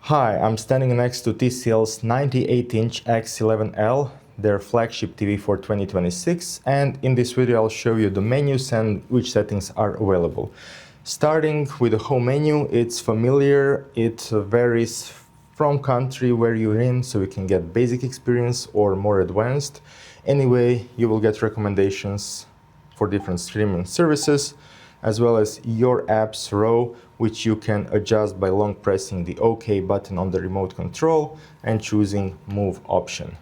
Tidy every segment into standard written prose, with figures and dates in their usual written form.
Hi, I'm standing next to TCL's 98-inch X11L, their flagship TV for 2026, and in this video I'll show you the menus and which settings are available. Starting with the home menu, it's familiar, it varies from country where you're in, so you can get basic experience or more advanced. Anyway, you will get recommendations for different streaming services, as well as your apps row, which you can adjust by long pressing the OK button on the remote control and choosing Move option.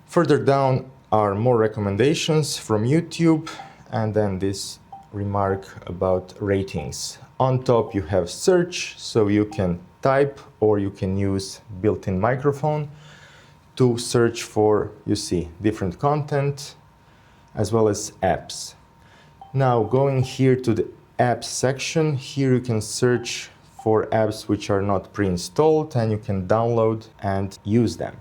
Further down are more recommendations from YouTube, and then this remark about ratings. On top you have search, so you can type or you can use built-in microphone to search for, you see, different content as well as apps. Now going here to the apps section, here you can search for apps which are not pre-installed and you can download and use them.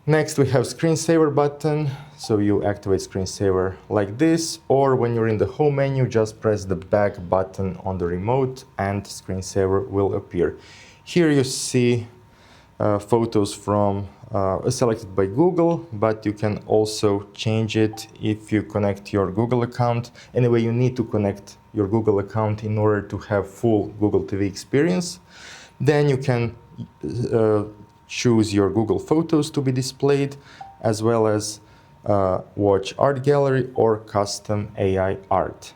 Next we have Screensaver button, so you activate Screensaver like this, or when you're in the home menu just press the back button on the remote and Screensaver will appear. Here you see photos from selected by Google, but you can also change it if you connect your Google account. Anyway, you need to connect your Google account in order to have full Google TV experience. Then you can choose your Google Photos to be displayed, as well as watch art gallery or custom AI art.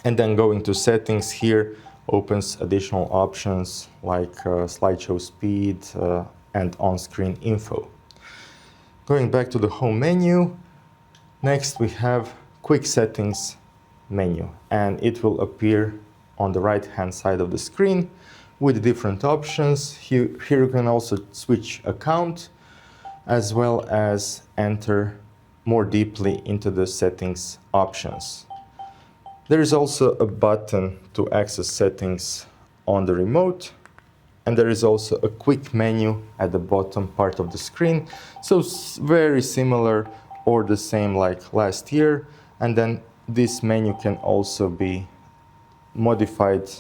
And then going to settings, here opens additional options like slideshow speed and on-screen info. Going back to the home menu, next we have quick settings menu, and it will appear on the right hand side of the screen with different options. Here you can also switch account as well as enter more deeply into the settings options. There is also a button to access settings on the remote, and there is also a quick menu at the bottom part of the screen, so very similar or the same like last year. And then this menu can also be modified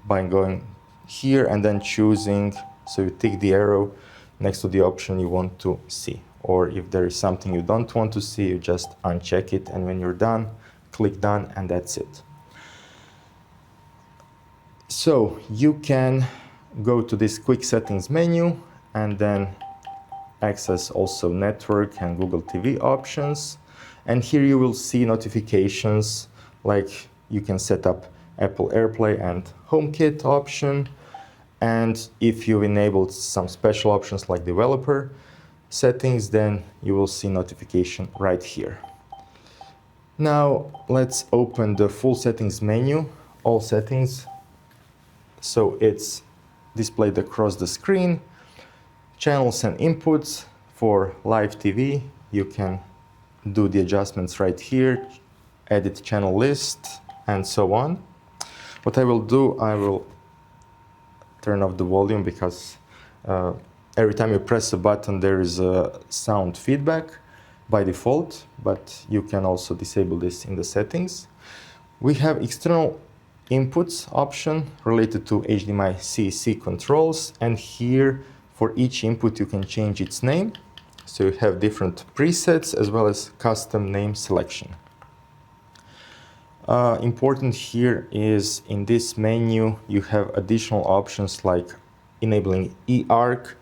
by going here and then choosing, so you tick the arrow next to the option you want to see, or if there is something you don't want to see, you just uncheck it, and when you're done, click done, and that's it. So you can go to this quick settings menu and then access also network and Google TV options. And here you will see notifications, like you can set up Apple AirPlay and HomeKit option. And if you've enabled some special options like developer settings, then you will see notification right here. Now let's open the full settings menu, all settings. So it's displayed across the screen. Channels and inputs for live TV, you can do the adjustments right here, edit channel list, and so on. What I will do, I will turn off the volume because every time you press a button there is a sound feedback by default, but you can also disable this in the settings. We have external inputs option related to HDMI CEC controls, and here for each input you can change its name, so you have different presets as well as custom name selection. Important here is in this menu you have additional options like enabling eARC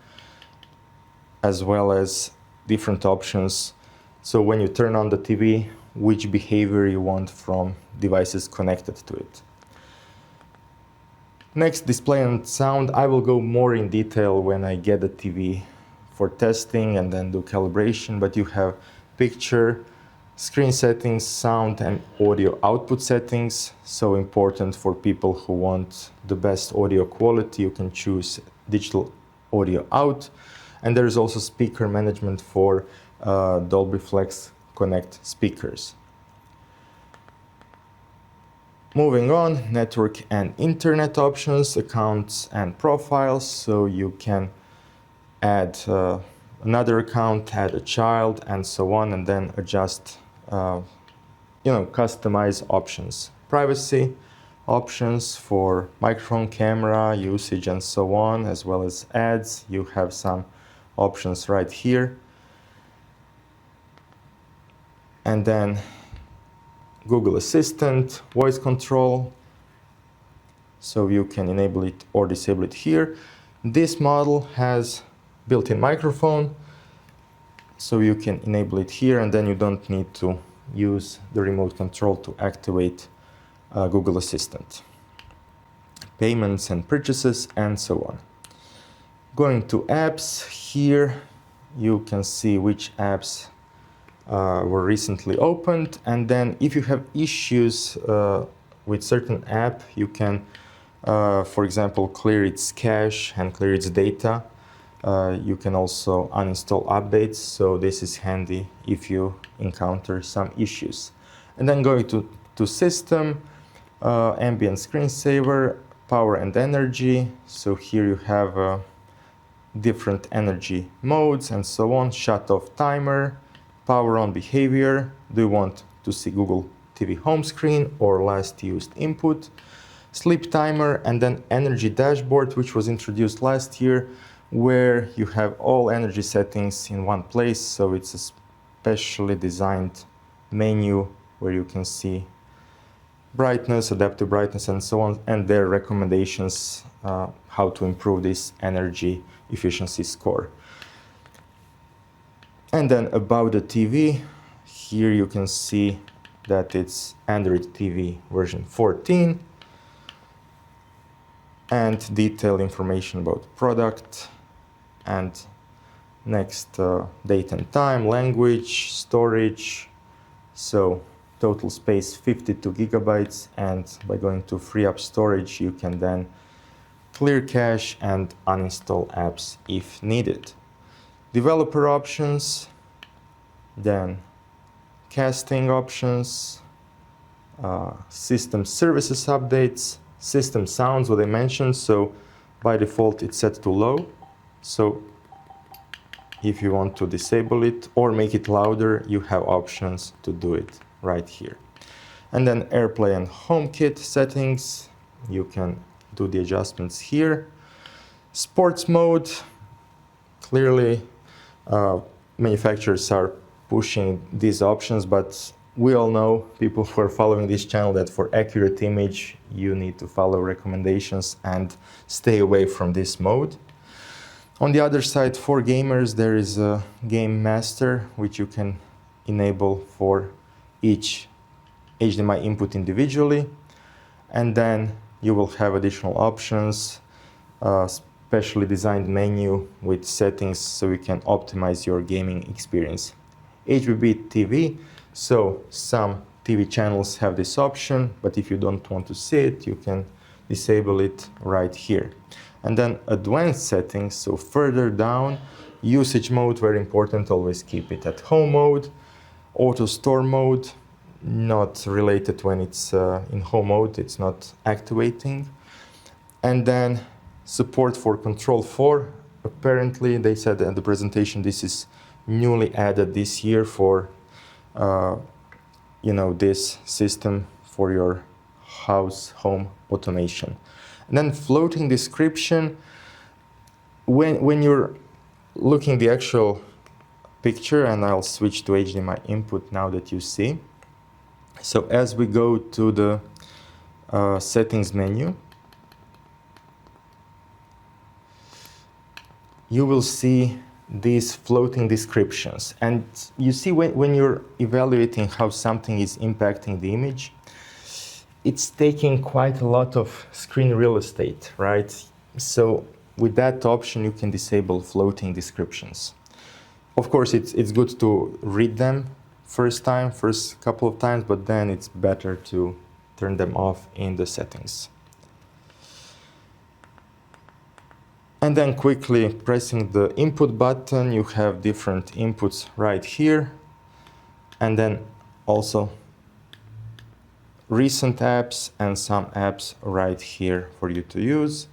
as well as different options, so when you turn on the TV, which behavior you want from devices connected to it. Next, display and sound. I will go more in detail when I get the TV for testing and then do calibration, but you have picture, screen settings, sound and audio output settings. So important for people who want the best audio quality, you can choose digital audio out. And there is also speaker management for Dolby Flex Connect speakers. Moving on, network and internet options, accounts and profiles. So you can add another account, add a child, and so on, and then adjust, customize options. Privacy, options for microphone, camera, usage, and so on, as well as ads. You have some options right here. And then Google Assistant, voice control, so you can enable it or disable it here. This model has built-in microphone, so you can enable it here, and then you don't need to use the remote control to activate Google Assistant. Payments and purchases, and so on. Going to apps, here you can see which apps were recently opened, and then if you have issues with certain app, you can, for example, clear its cache and clear its data. You can also uninstall updates, so this is handy if you encounter some issues. And then going to system, ambient screensaver, power and energy. So here you have different energy modes and so on. Shut off timer, power on behavior. Do you want to see Google TV home screen or last used input? Sleep timer, and then energy dashboard, which was introduced last year, where you have all energy settings in one place. So it's a specially designed menu where you can see brightness, adaptive brightness, and so on, and their recommendations how to improve this energy efficiency score. And then about the TV, here you can see that it's Android TV version 14, and detailed information about product, and next date and time, language, storage. So total space 52 gigabytes, and by going to free up storage, you can then clear cache and uninstall apps if needed. Developer options, then casting options, system services updates, system sounds, what I mentioned, so by default it's set to low. So if you want to disable it or make it louder, you have options to do it right here. And then AirPlay and HomeKit settings, you can do the adjustments here. Sports mode, clearly manufacturers are pushing these options, but we all know, people who are following this channel, that for accurate image you need to follow recommendations and stay away from this mode. On the other side, for gamers, there is a Game Master, which you can enable for each HDMI input individually. And then you will have additional options, specially designed menu with settings so you can optimize your gaming experience. HBB TV, so some TV channels have this option, but if you don't want to see it, you can disable it right here. And then advanced settings, so further down, usage mode, very important, always keep it at home mode. Auto store mode, not related when it's in home mode, it's not activating. And then support for Control 4, apparently they said at the presentation this is newly added this year for this system for your house home automation. And then floating description, when you're looking the actual picture, and I'll switch to HDMI input now that you see. So as we go to the settings menu, you will see these floating descriptions. And you see when you're evaluating how something is impacting the image, it's taking quite a lot of screen real estate, right? So with that option, you can disable floating descriptions. Of course, it's good to read them first couple of times, but then it's better to turn them off in the settings. And then quickly pressing the input button, you have different inputs right here. And then also recent apps and some apps right here for you to use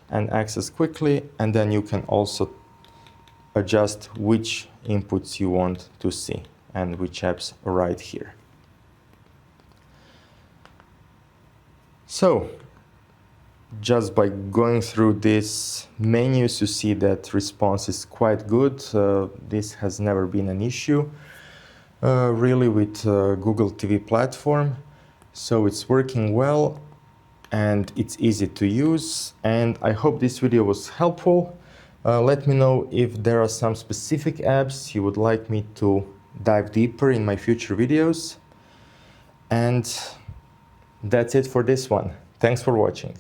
and access quickly. And then you can also adjust which inputs you want to see and which apps right here. So just by going through these menus, you see that response is quite good. This has never been an issue really with Google TV platform. So it's working well and it's easy to use, and I hope this video was helpful. Let me know if there are some specific apps you would like me to dive deeper in my future videos. And that's it for this one. Thanks for watching.